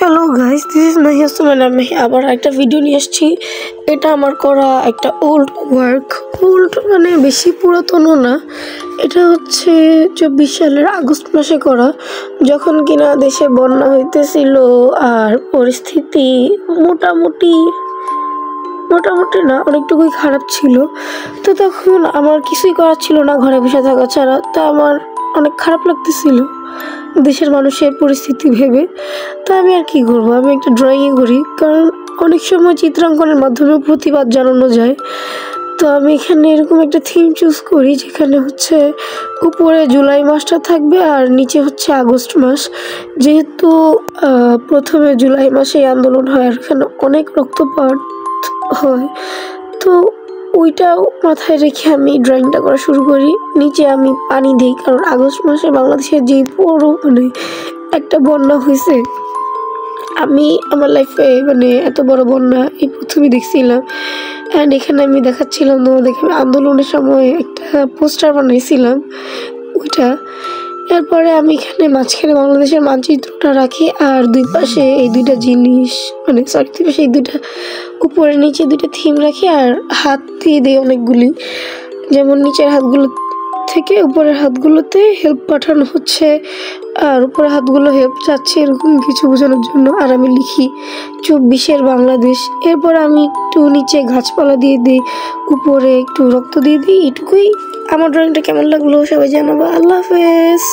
Hello guys, this is Mahiya সুমান। আমি আবার একটা ভিডিও নিয়ে এসেছি। এটা আমার করা একটা ওল্ড ওয়ার্ক। ওল্ড মানে বেশি পুরাতনও না। এটা হচ্ছে 24 সালের আগস্ট মাসে করা, যখন কিনা দেশে বন্যা হইতেছিল আর পরিস্থিতি মোটামুটি না, অনেকটুকুই খারাপ ছিল। তো তখন আমার কিছুই করার ছিল না ঘরে বসে থাকা ছাড়া। তো আমার অনেক খারাপ লাগতেছিল দেশের মানুষের পরিস্থিতি ভেবে। তো আমি আর কি করবো, আমি একটা ড্রয়িংয়ে করি, কারণ অনেক সময় চিত্রাঙ্কনের মাধ্যমে প্রতিবাদ জানানো যায়। তো আমি এখানে এরকম একটা থিম চুজ করি, যেখানে হচ্ছে উপরে জুলাই মাসটা থাকবে আর নিচে হচ্ছে আগস্ট মাস। যেহেতু প্রথমে জুলাই মাসে আন্দোলন হয় আর এখানে অনেক রক্তপাত হয়, তো ওইটাও মাথায় রেখে আমি ড্রয়িংটা করা শুরু করি। নিচে আমি পানি দিই, কারণ আগস্ট মাসে বাংলাদেশের যে বড় একটা বন্যা হয়েছে, আমি আমার লাইফে এত বড় বন্যা এই প্রথমে দেখছিলাম। অ্যান্ড এখানে আমি দেখাচ্ছিলাম দেখে আমি আন্দোলনের সময় একটা পোস্টার বানাইছিলাম ওইটা। এরপরে আমি এখানে মাঝখানে বাংলাদেশের মানচিত্রটা রাখি, আর দুই পাশে এই দুইটা জিনিস দুই পাশে এই দুইটা উপরে নিচে দুইটা থিম রাখি, আর হাত দিয়ে দিই অনেকগুলি। যেমন নিচের হাতগুলো থেকে উপরের হাতগুলোতে হেল্প পাঠানো হচ্ছে, আর উপরের হাতগুলো হেল্প চাচ্ছে, এরকম কিছু বোঝানোর জন্য। আর আমি লিখি 24-এর বাংলাদেশ। এরপর আমি একটু নিচে গাছপালা দিয়ে দিই, উপরে একটু রক্ত দিয়ে দিই। এটুকুই। আমার ড্রয়িংটা কেমন লাগলো সবাই জানাবো। আল্লাহ হাফেজ।